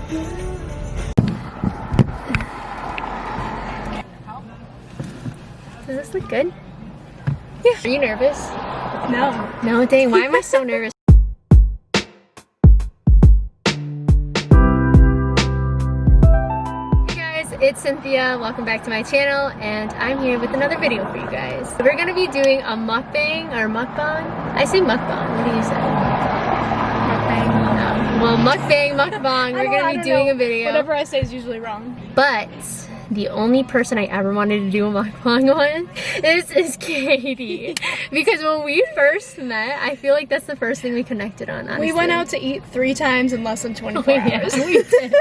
Does this look good? Yeah. Are you nervous? No. No, dang, why am I so nervous? Hey guys, it's Cynthia. Welcome back to my channel, and I'm here with another video for you guys. We're gonna be doing a mukbang or mukbang. I say mukbang. What do you say? Mukbang. Well, mukbang. We're gonna be doing a video. Whatever I say is usually wrong. But the only person I ever wanted to do a mukbang on is Katie. Because when we first met, I feel like that's the first thing we connected on, honestly. We went out to eat 3 times in less than 24 hours. We did.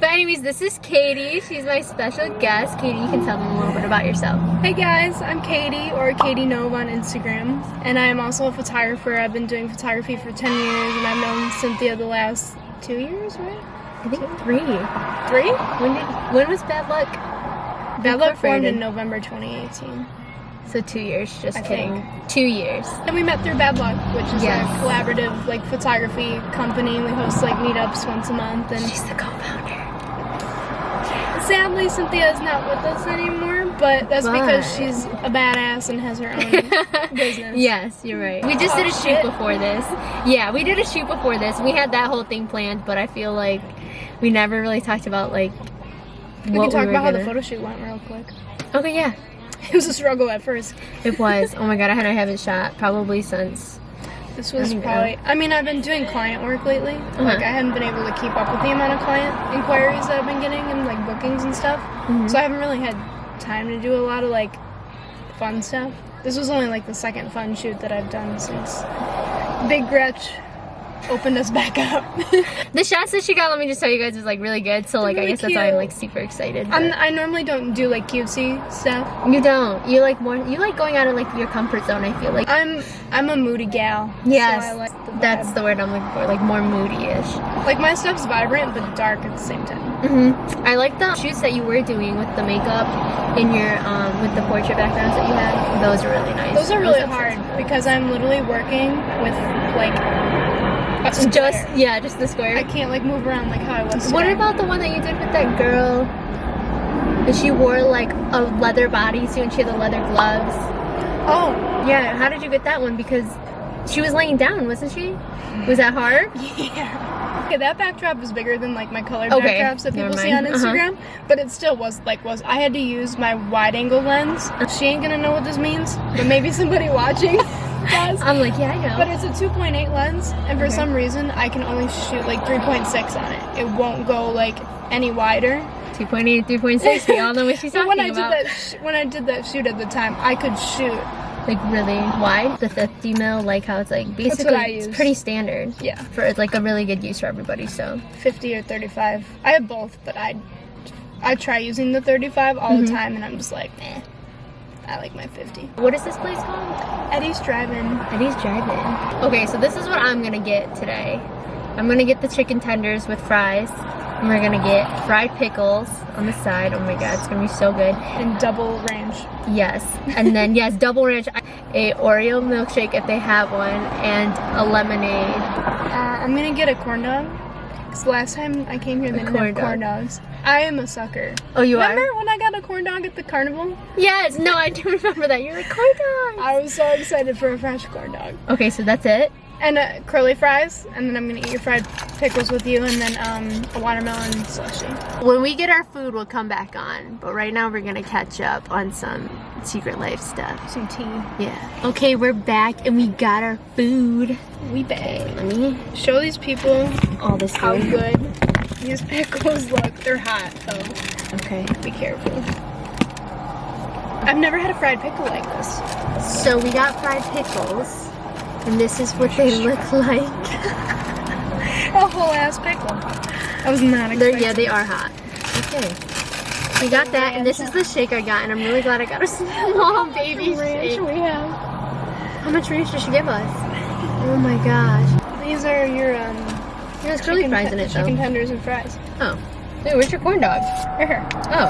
But anyways, this is Katie. She's my special guest. Katie, you can tell them a little bit about yourself. Hey guys, I'm Katie, or Katie Nove on Instagram. And I am also a photographer. I've been doing photography for 10 years, and I've known Cynthia the last 2 years, right? I think 3. 3? When was Bad Luck? Bad Luck formed in November 2018. So 2 years, just I kidding. think. 2 years. And we met through Bad Luck, which is Yes. a collaborative like photography company. We host like meetups once a month, and She's the co-founder. sadly Cynthia is not with us anymore, but that's because she's a badass and has her own business. Yes, you're right. We just did a shoot before this. Yeah, we did a shoot before this. We had that whole thing planned, but I feel like we never really talked about like We can talk about how the photo shoot went real quick. Okay, yeah. It was a struggle at first. It was. Oh my god, I haven't shot probably since. This was probably, I mean, I've been doing client work lately. Like, I haven't been able to keep up with the amount of client inquiries that I've been getting and, like, bookings and stuff. So I haven't really had time to do a lot of, like, fun stuff. This was only, like, the second fun shoot that I've done since Big Gretch opened us back up. The shots that she got, let me just tell you guys, was like really good. So like, really I guess that's why I'm like super excited. I normally don't do like cutesy stuff. You don't. You like more. You like going out of like your comfort zone. I feel like. I'm a moody gal. Yes, so I like the vibe. That's the word I'm looking for. Like more moody-ish. Like my stuff's vibrant but dark at the same time. I like the shoots that you were doing with the makeup in your with the portrait backgrounds that you had. Those are really nice. Those are really hard because I'm literally working with like. Just the square. I can't like move around like how I was. What about the one that you did with that girl? That she wore like a leather bodysuit and she had the leather gloves. Oh yeah. How did you get that one? Because she was laying down, wasn't she? Was that hard? Yeah. Okay, that backdrop is bigger than like my colored backdrops that people see on Instagram, but it still was I had to use my wide angle lens. She ain't gonna know what this means, but maybe somebody watching. I'm like, yeah, I know. But it's a 2.8 lens, and for some reason, I can only shoot like 3.6 on it. It won't go like any wider. 2.8, 3.6. We all know what she's talking about. When I did that shoot at the time, I could shoot like really wide. The 50 mil, like how it's like basically that's what I use. It's pretty standard. Yeah. For like a really good use for everybody. So 50 or 35. I have both, but I try using the 35 all the time, and I'm just like, eh. I like my 50. What is this place called? Eddie's Drive-In. Eddie's Drive-In. Okay, so this is what I'm gonna get today. I'm gonna get the chicken tenders with fries. And we're gonna get fried pickles on the side. Oh my god, it's gonna be so good. And double ranch. Yes. And then, yes, double ranch. A Oreo milkshake if they have one. And a lemonade. I'm gonna get a corn dog. Because last time I came here, they didn't have corn dogs. I am a sucker. Oh, you are? Remember when I got a corn dog at the carnival? Yes. No, I do remember that. You're like, corn dog. I was so excited for a fresh corn dog. Okay, so that's it? And curly fries. And then I'm going to eat your fried pickles with you. And then a watermelon slushie. When we get our food, we'll come back on. But right now, we're going to catch up on some Secret Life stuff. Some tea. Yeah. Okay, we're back and we got our food. We back. Okay, let me show these people all this how good these pickles look. They're hot though. Okay. Be careful. I've never had a fried pickle like this. So we got fried pickles, and this is what they look like. A whole ass pickle. I was not expecting. Yeah, they are hot. Okay. We got that, and this is the shake I got, and I'm really glad I got a small baby shake. We have. How much ranch did she give us? Oh my gosh. These are your there's curly fries in it though. Chicken tenders and fries. Oh. Wait, where's your corn dog? Right here. Oh.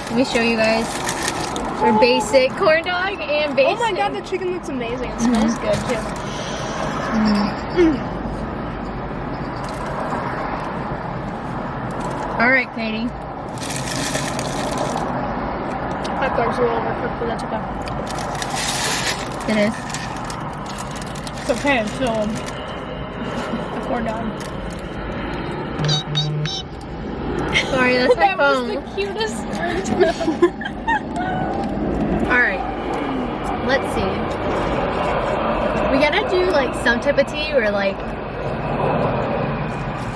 Let me show you guys our basic corn dog and basic. Oh my god, the chicken looks amazing. It smells good too. right, Katie. Hot dog's a little overcooked, but that's okay. It is. It's okay until the corn dog. Sorry, that's my That phone. was the cutest. Alright. Let's see. We gotta do like some type of tea or like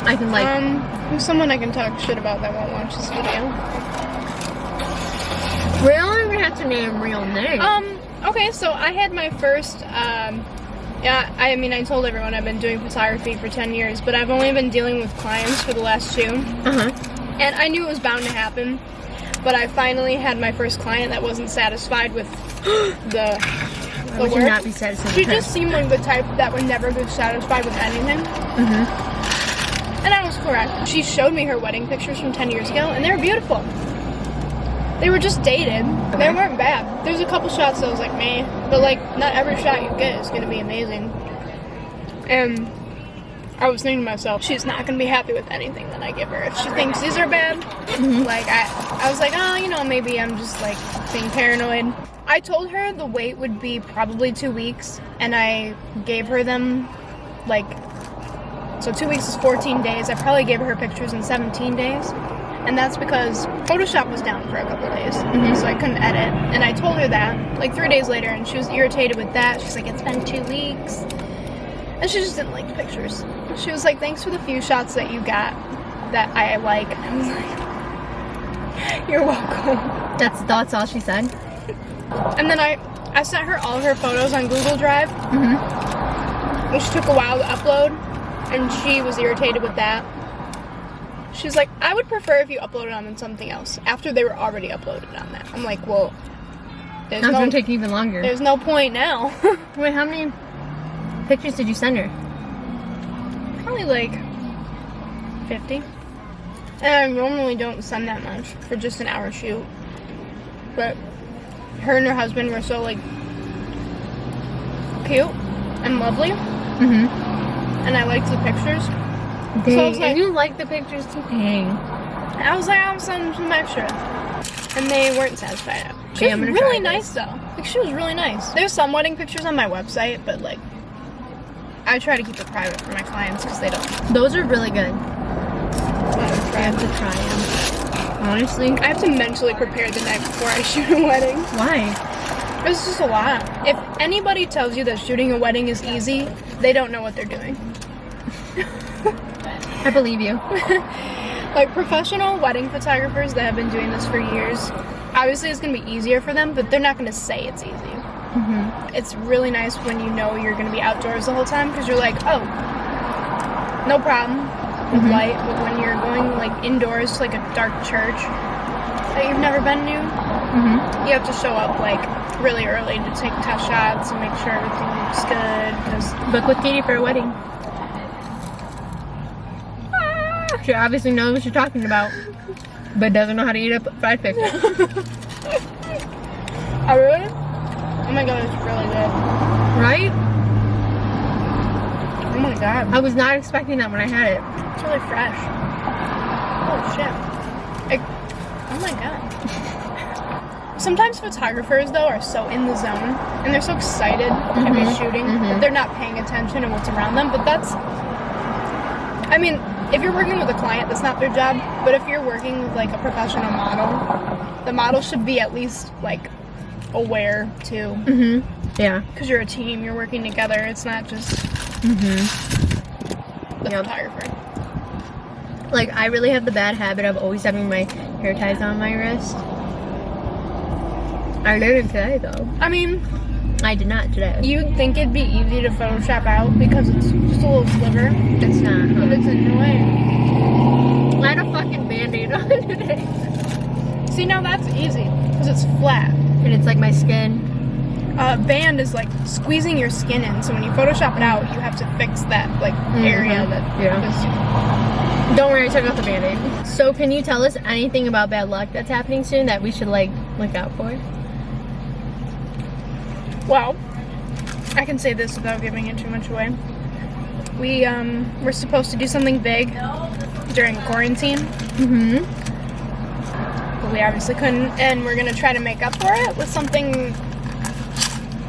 I can like someone I can talk shit about that won't watch this video. we're only gonna have to name real names. Okay, so I had my first, yeah, I mean, I told everyone I've been doing photography for 10 years, but I've only been dealing with clients for the last 2. And I knew it was bound to happen, but I finally had my first client that wasn't satisfied with the would work. you not be satisfied She with her? just seemed like the type that would never be satisfied with anything. And I was correct. She showed me her wedding pictures from 10 years ago, and they were beautiful. They were just dated. They weren't bad. There's a couple shots that was like, meh. But like, not every shot you get is gonna be amazing. And I was thinking to myself, she's not gonna be happy with anything that I give her. If she thinks these are bad, like I was like, oh, you know, maybe I'm just like being paranoid. I told her the wait would be probably 2 weeks, and I gave her them like, so 2 weeks is 14 days. I probably gave her pictures in 17 days. And that's because Photoshop was down for a couple days, so I couldn't edit. And I told her that, like 3 days later, and she was irritated with that. She's like, it's been 2 weeks. And she just didn't like the pictures. She was like, thanks for the few shots that you got that I like. And I was like, you're welcome. That's all she said. And then I sent her all of her photos on Google Drive, which took a while to upload, and she was irritated with that. She's like, I would prefer if you uploaded on something else after they were already uploaded on that. I'm like, well, That's gonna take even longer. there's no point now. Wait, how many pictures did you send her? Probably like 50. And I normally don't send that much for just an hour shoot. But her and her husband were so like cute and lovely. And I liked the pictures. Dang, So I was like, and you like the pictures too? Dang. I was like, I'll send them some extra. And they weren't satisfied. She Okay, was I'm gonna really try nice though. Like, she was really nice. There's some wedding pictures on my website, but like, I try to keep it private for my clients because they don't Those are really good. want to I try have them. to try them. Honestly. I have to mentally prepare the night before I shoot a wedding. Why? It's just a lot. If anybody tells you that shooting a wedding is easy, they don't know what they're doing. I believe you. Like, professional wedding photographers that have been doing this for years, obviously it's going to be easier for them, but they're not going to say it's easy. It's really nice when you know you're going to be outdoors the whole time, because you're like, oh, no problem with light. But when you're going like indoors to like a dark church that you've never been to, you have to show up like really early to take test shots and make sure everything looks good. Because Book with Katie for a wedding. She obviously knows what you're talking about, but doesn't know how to eat a fried fish. oh really? Oh my god, it's really good. Right? Oh my god, I was not expecting that when I had it. it's really fresh. Oh shit. Oh my god. Sometimes photographers though are so in the zone and they're so excited to be shooting that they're not paying attention to what's around them. But that's, I mean, if you're working with a client, that's not their job. But if you're working with like a professional model, the model should be at least like aware too. Yeah. Because you're a team, you're working together. It's not just the photographer. Like, I really have the bad habit of always having my hair ties on my wrist. I didn't today though. I mean, I did not today. you'd think it'd be easy to Photoshop out because it's just a little sliver, It's not. but it's annoying. I had a fucking band-aid on today. See, now that's easy because it's flat. And it's like my skin. Band is like squeezing your skin in, so when you Photoshop it out, you have to fix that like area that. Don't worry, I took off the band-aid. So can you tell us anything about bad luck that's happening soon that we should like look out for? Well, I can say this without giving it too much away. We were supposed to do something big during quarantine, we obviously couldn't, and we're gonna try to make up for it with something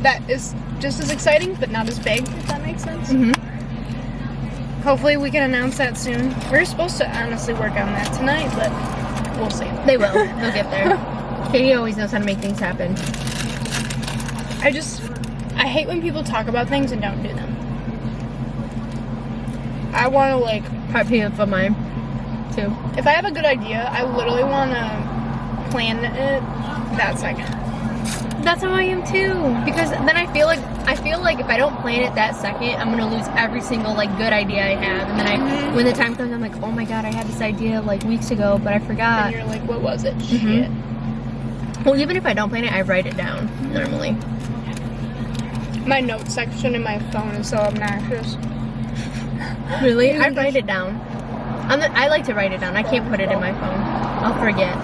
that is just as exciting but not as big, if that makes sense. Hopefully we can announce that soon. We're supposed to honestly work on that tonight, but we'll see. They will. They'll get there. Katie always knows how to make things happen. I hate when people talk about things and don't do them. I want to, like... Part of mine, too. If I have a good idea, I literally want to plan it that second. That's how I am too. Because then I feel like if I don't plan it that second, I'm gonna lose every single like good idea I have. And then when the time comes, I'm like, oh my god, I had this idea like weeks ago, but I forgot. And you're like, what was it? Shit. Well, even if I don't plan it, I write it down normally. My notes section in my phone is so obnoxious. Really? I write it down. I like to write it down. I can't put it in my phone. I'll forget.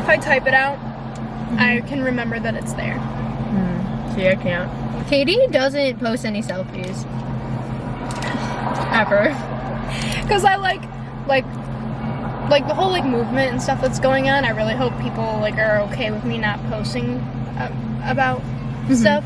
If I type it out, I can remember that it's there. See, I can't. Katie doesn't post any selfies. Ever. Because I like the whole like movement and stuff that's going on. I really hope people like are okay with me not posting about stuff.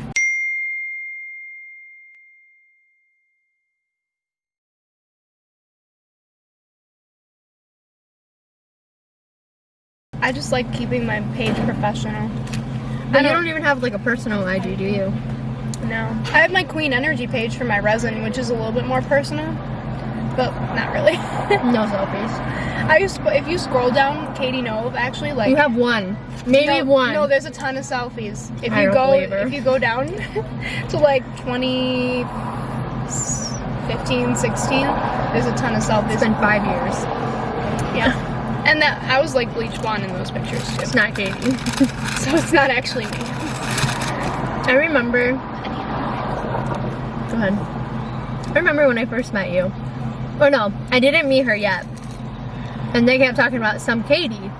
I just like keeping my page professional. But you don't even have like a personal IG, do you? No. I have my Queen Energy page for my resin, which is a little bit more personal, but not really. No selfies. If you scroll down, Katie Nove, actually, like... You have one. Maybe one. No, there's a ton of selfies. If you go down to like 2015, 16, there's a ton of selfies. It's been 5 years. Yeah. And that I was like bleach blonde in those pictures too. It's not Katie. So it's not actually me. I remember. Go ahead. I remember when I first met you. Oh no, I didn't meet her yet. And they kept talking about some Katie.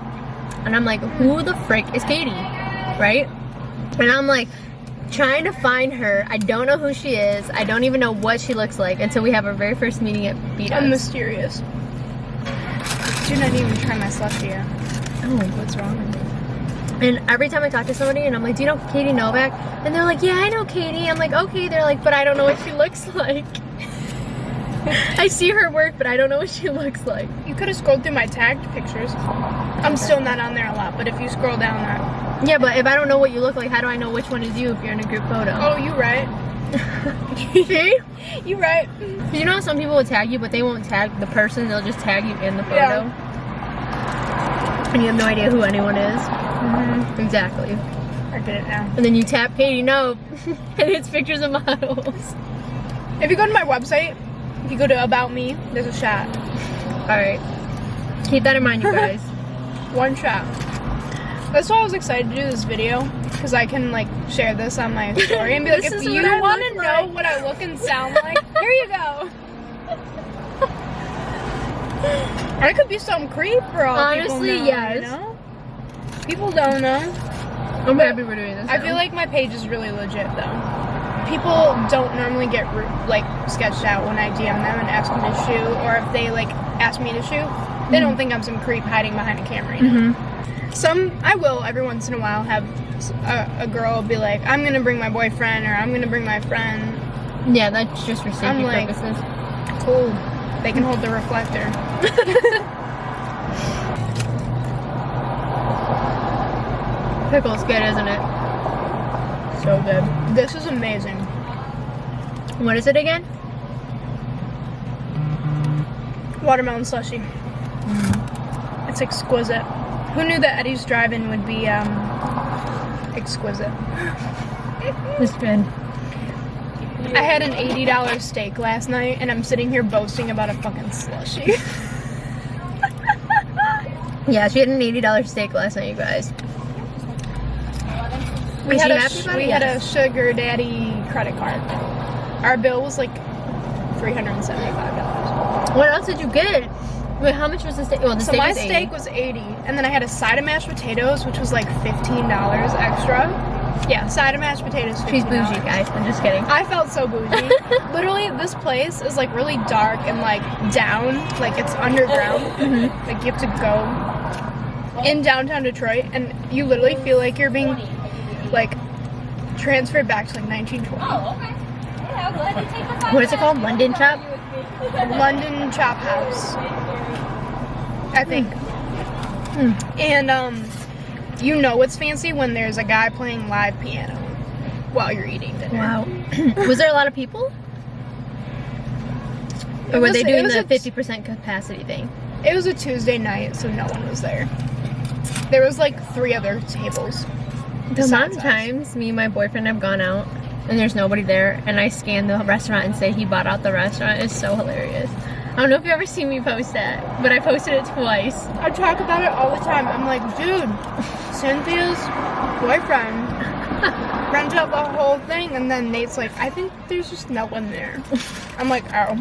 And I'm like, who the frick is Katie? Right? And I'm like trying to find her. I don't know who she is. I don't even know what she looks like until we have our very first meeting at Beat Ups. I'm mysterious. Do not even try my slushy yet. Oh, what's wrong with me? And every time I talk to somebody and I'm like, do you know Katie Novak? And they're like, yeah, I know Katie. I'm like, okay. They're like, but I don't know what she looks like. I see her work, but I don't know what she looks like. You could have scrolled through my tagged pictures. I'm still not on there a lot, but if you scroll down that. Yeah, but if I don't know what you look like, how do I know which one is you if you're in a group photo? Oh, you right. See? You right. You know how some people will tag you, but they won't tag the person, they'll just tag you in the photo? Yeah. And you have no idea who anyone is? Exactly. I get it now. And then you tap Katie Nope, and it's pictures of models. If you go to my website, if you go to About Me, there's a shot. Alright. Keep that in mind, you guys. One shot. That's why I was excited to do this video, because I can like share this on my story and be like, if you want to know what I look and sound like, here you go. I could be some creep for all honestly, people know, yes. You know? People don't know. I'm happy we're doing this. I feel like my page is really legit though. People don't normally get like sketched out when I DM them and ask them to shoot, or if they like ask me to shoot, they don't think I'm some creep hiding behind a camera. You know? I will every once in a while have a girl be like, I'm gonna bring my boyfriend, or I'm gonna bring my friend. Yeah, that's just for safety purposes. Cool. They can hold the reflector. Pickle's good, isn't it? So good. This is amazing. What is it again? Watermelon slushy. It's exquisite. Who knew that Eddie's Drive-In would be exquisite? It's good. I had an $80 steak last night, and I'm sitting here boasting about a fucking slushy. Yeah, she had an $80 steak last night, you guys. We had a sugar daddy credit card. Our bill was like $375. What else did you get? Wait, how much was the steak? Well, the steak was 80. Steak was $80, and then I had a side of mashed potatoes, which was like $15 extra. Yeah, side of mashed potatoes. $15. She's bougie, guys. I'm just kidding. I felt so bougie. Literally, this place is like really dark and like down, like it's underground. Like you have to go in downtown Detroit, and you literally feel like you're being like transferred back to like 1920. Oh, okay. Yeah, I'll go ahead and take the 5. What is it called? London Chop? London Chop House, I think. And you know it's fancy when there's a guy playing live piano while you're eating dinner. Wow. Was there a lot of people? Or were they doing the 50% capacity thing? It was a Tuesday night, so no one was there. There was like 3 other tables. The amount of times me and my boyfriend have gone out and there's nobody there, and I scan the restaurant and say he bought out the restaurant is so hilarious. I don't know if you ever seen me post that, but I posted it twice. I talk about it all the time. I'm like, dude, Cynthia's boyfriend rented out the whole thing, and then Nate's like, I think there's just no one there. I'm like, oh.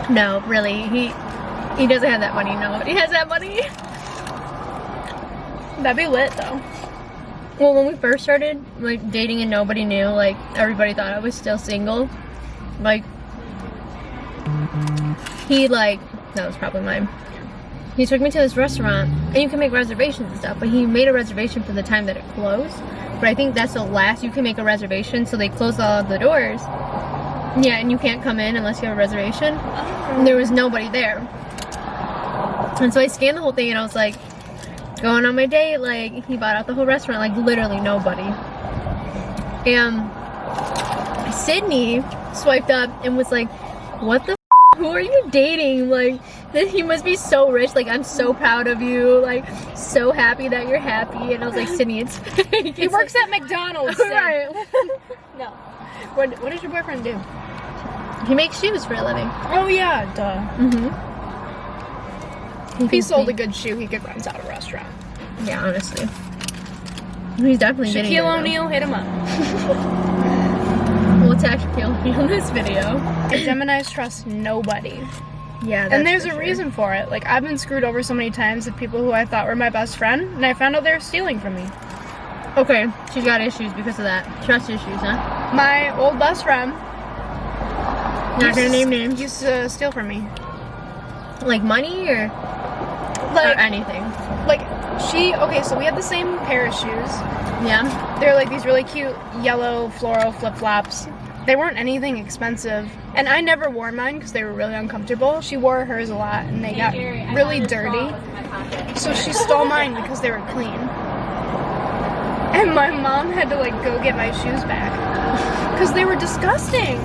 No, really, he doesn't have that money. Nobody has that money. That'd be lit though. Well, when we first started like dating and nobody knew, like everybody thought I was still single. Like that was probably mine. He took me to this restaurant, and you can make reservations and stuff, but he made a reservation for the time that it closed. But I think that's the last you can make a reservation, so they closed all of the doors. Yeah, and you can't come in unless you have a reservation. And there was nobody there. And so I scanned the whole thing, and I was like, going on my date, like, he bought out the whole restaurant, like, literally nobody. And Sydney swiped up and was like, what the f***? Who are you dating? Like, he must be so rich. Like, I'm so proud of you. Like, so happy that you're happy. And I was like, Sydney, it's fake. He works at McDonald's. Right. No. What does your boyfriend do? He makes shoes for a living. Oh yeah, duh. Mm-hmm. If he sold a good shoe, he could rent out a restaurant. Yeah, honestly. He's definitely getting Shaquille there, O'Neal, hit him up. We'll tag Shaquille O'Neal in this video. Geminis trust nobody. Yeah, that's And there's for a sure. reason for it. Like, I've been screwed over so many times with people who I thought were my best friend, and I found out they were stealing from me. Okay, she's got issues because of that. Trust issues, huh? My old best friend Not gonna name names. used to steal from me. Like money or anything? Like, so we had the same pair of shoes. Yeah. They're like these really cute yellow floral flip-flops. They weren't anything expensive, and I never wore mine because they were really uncomfortable. She wore hers a lot, and they got really dirty. So she stole mine because they were clean. And my mom had to like go get my shoes back because they were disgusting.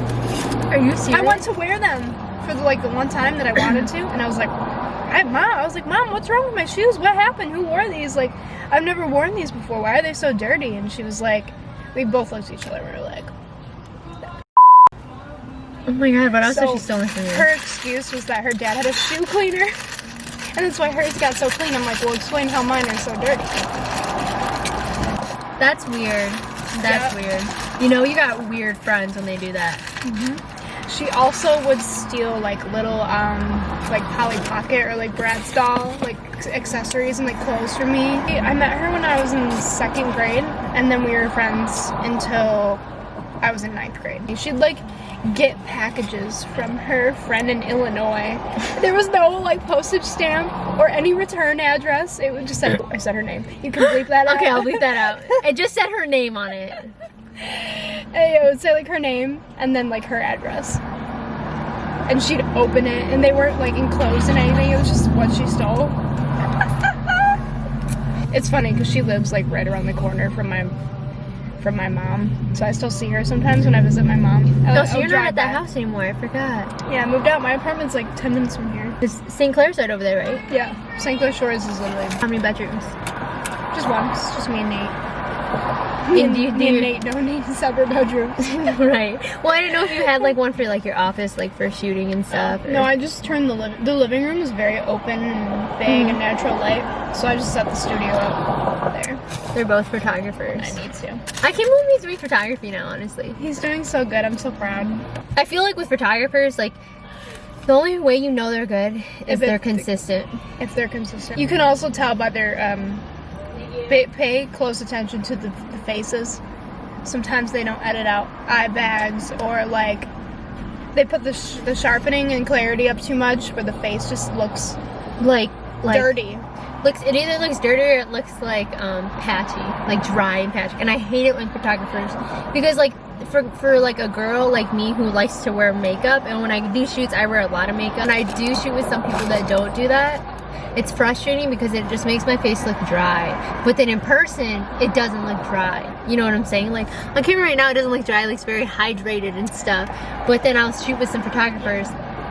Are you serious? I went to wear them for the one time that I wanted to, and I was like, Mom, what's wrong with my shoes? What happened? Who wore these? Like, I've never worn these before. Why are they so dirty? And she was like, we both looked at each other and we were like, Oh my god, but also So, she's stolen from you. her excuse was that her dad had a shoe cleaner, and that's why hers got so clean. I'm like, well, explain how mine are so dirty. That's weird. That's weird. You know you got weird friends when they do that. She also would steal like little Polly Pocket or like Bratz doll accessories and like clothes from me. I met her when I was in 2nd grade, and then we were friends until I was in 9th grade. She'd like get packages from her friend in Illinois. There was no like postage stamp or any return address. It would just say, I said her name. You can bleep that out. Okay, I'll leave that out. It just said her name on it. It would say like her name and then like her address. And she'd open it, and they weren't like enclosed in anything. It was just what she stole. It's funny because she lives like right around the corner from my mom, so I still see her sometimes when I visit my mom. Oh, so you're not at that house anymore. I forgot. Yeah, I moved out. My apartment's like 10 minutes from here. It's St. Clair's right over there, right? Yeah, St. Clair Shores is literally How many bedrooms? just one. It's just me and Nate. And Me and Nate don't need separate bedrooms. Right. Well, I didn't know if you had like one for like your office, like for shooting and stuff. Or... No, I just turned the living room is very open and big and natural light, so I just set the studio up there. They're both photographers. I need to. I can't believe he's doing photography now, honestly. He's doing so good. I'm so proud. I feel like with photographers, like, the only way you know they're good is they're consistent. If they're consistent. You can also tell by their, pay close attention to the faces. Sometimes they don't edit out eye bags, or like, they put the sharpening and clarity up too much where the face just looks Like dirty. it either looks dirty or it looks like patchy, like dry and patchy. And I hate it when photographers, because like for like a girl like me who likes to wear makeup, and when I do shoots I wear a lot of makeup, and I do shoot with some people that don't do that. It's frustrating because it just makes my face look dry, but then in person it doesn't look dry. You know what I'm saying? Like on camera right now it doesn't look dry, it looks very hydrated and stuff, but then I'll shoot with some photographers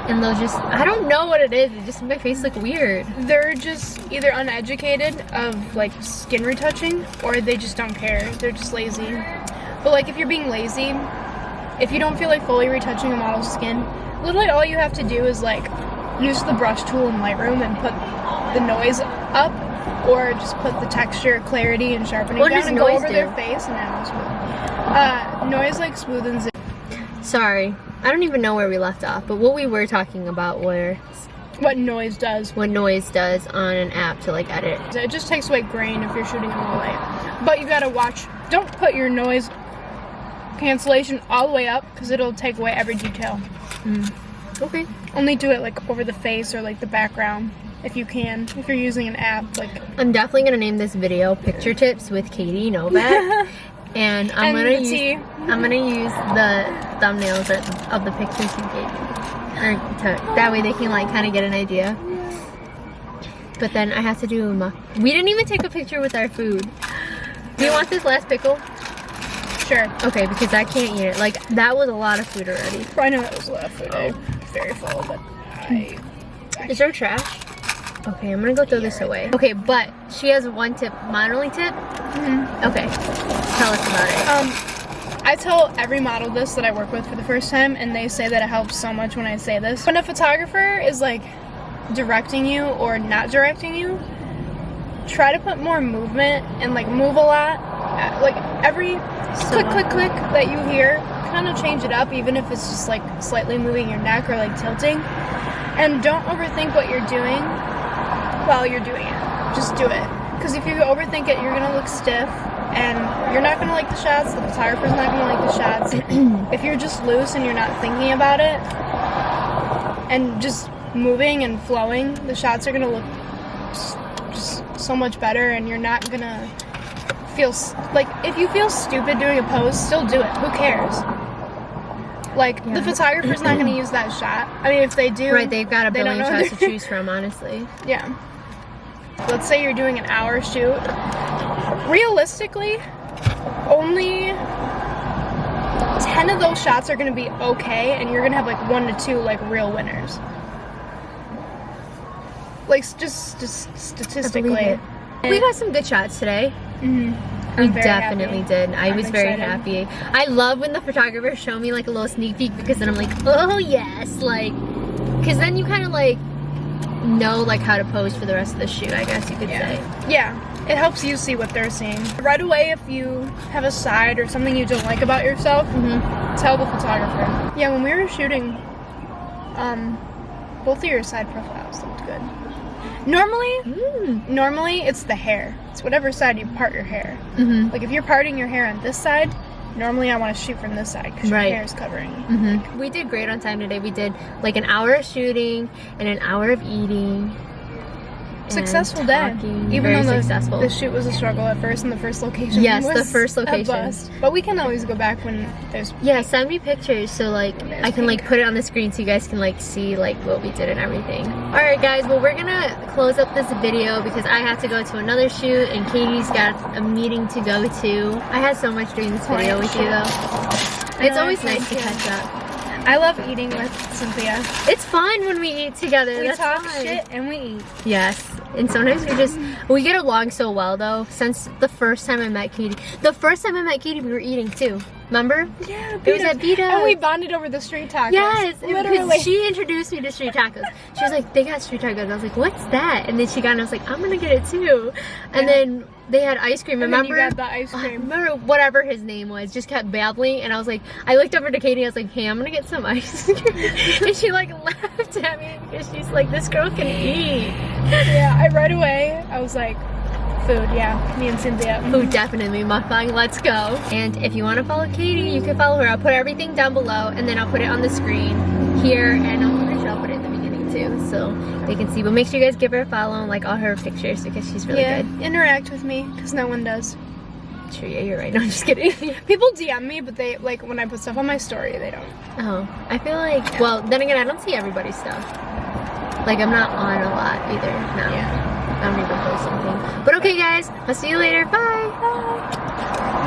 and they'll just, I don't know what it is, it just makes my face look weird. They're just either uneducated of like skin retouching, or they just don't care. They're just lazy. But like if you're being lazy, if you don't feel like fully retouching a model's skin, literally all you have to do is like use the brush tool in Lightroom and put the noise up, or just put the texture, clarity, and sharpening What down does and go noise over do? their face, and then smooth. Noise like smoothens it. Sorry, I don't even know where we left off, but what we were talking about were What noise does. what noise does on an app to like edit. It just takes away grain if you're shooting in low light. But you gotta watch. Don't put your noise cancellation all the way up, because it'll take away every detail. Okay. Only do it like over the face or like the background if you can. If you're using an app, like. I'm definitely gonna name this video "Picture Tips with Katie Novak," and I'm gonna use the thumbnails of the pictures you gave me, or that way they can like kind of get an idea. But then I have to do we didn't even take a picture with our food. Do you want this last pickle? Sure. Okay, because I can't eat it. Like that was a lot of food already. I know that was a lot of food. I'm very full, but Is there trash? Okay, I'm gonna go throw this away. Okay, but she has one tip, modeling tip. Okay, tell us about it. I tell every model this that I work with for the first time, and they say that it helps so much when I say this. When a photographer is like directing you or not directing you, try to put more movement and like move a lot. Like every click, click, click that you hear, kind of change it up, even if it's just like slightly moving your neck or like tilting. And don't overthink what you're doing while you're doing it. Just do it. Because if you overthink it, you're gonna look stiff, and you're not gonna like the shots. The photographer's not gonna like the shots. If you're just loose and you're not thinking about it, and just moving and flowing, the shots are gonna look just so much better, and you're not gonna feel like, if you feel stupid doing a pose, still do it. Who cares? Like, the photographer's not going to use that shot. I mean, if they do, Right, they've got a they don't billion know shots what to they're choose from, honestly. Yeah. Let's say you're doing an hour shoot. Realistically, only 10 of those shots are going to be okay, and you're going to have like 1 to 2 like real winners. Like, just statistically. We got some good shots today. We definitely did. I was very happy. I love when the photographers show me like a little sneak peek, because then I'm like, oh yes, like, because then you kind of like know like how to pose for the rest of the shoot, I guess you could say. Yeah, it helps you see what they're seeing. Right away, if you have a side or something you don't like about yourself, tell the photographer. Yeah, when we were shooting, both of your side profiles looked good. Normally it's the hair. It's whatever side you part your hair. Like if you're parting your hair on this side, normally I want to shoot from this side because your hair is covering you. We did great on time today. We did like an hour of shooting and an hour of eating. Successful day. Even though the shoot was a struggle at first, and the first location was the first location. a bust. But we can always go back when there's... Yeah, send me pictures so like I can like put it on the screen so you guys can like see like what we did and everything. Alright guys, well we're gonna close up this video because I have to go to another shoot and Katie's got a meeting to go to. I had so much doing this video with you though. It's always nice to catch up. I love eating with Cynthia. It's fun when we eat together. We That's talk fun. shit and we eat. Yes. And sometimes we get along so well though. Since the first time I met Katie. The first time I met Katie, we were eating too. Remember? Yeah, it was at Vita. And we bonded over the street tacos. Yes, literally. because she introduced me to street tacos. She was like, they got street tacos. I was like, what's that? And then she got it and I was like, I'm gonna get it too. And then they had ice cream. Remember? And then you got the ice cream. Remember whatever his name was, just kept babbling, and I was like, I looked over to Katie, I was like, hey, I'm gonna get some ice cream. And she like laughed at me because she's like, this girl can eat. Yeah, right away, I was like, food, yeah, me and Cynthia. Food, definitely. Mukbang, let's go. And if you want to follow Katie, you can follow her. I'll put everything down below, and then I'll put it on the screen here, and I'll put it in the beginning too, so they can see. But make sure you guys give her a follow and like all her pictures because she's really Yeah, good. interact with me because no one does. Sure, yeah, you're right. No, I'm just kidding. People DM me, but they like when I put stuff on my story, they don't. Oh, I feel like, well, then again, I don't see everybody's stuff. Like, I'm not on a lot either now. Yeah. I don't even post anything. But okay, guys, I'll see you later. Bye. Bye.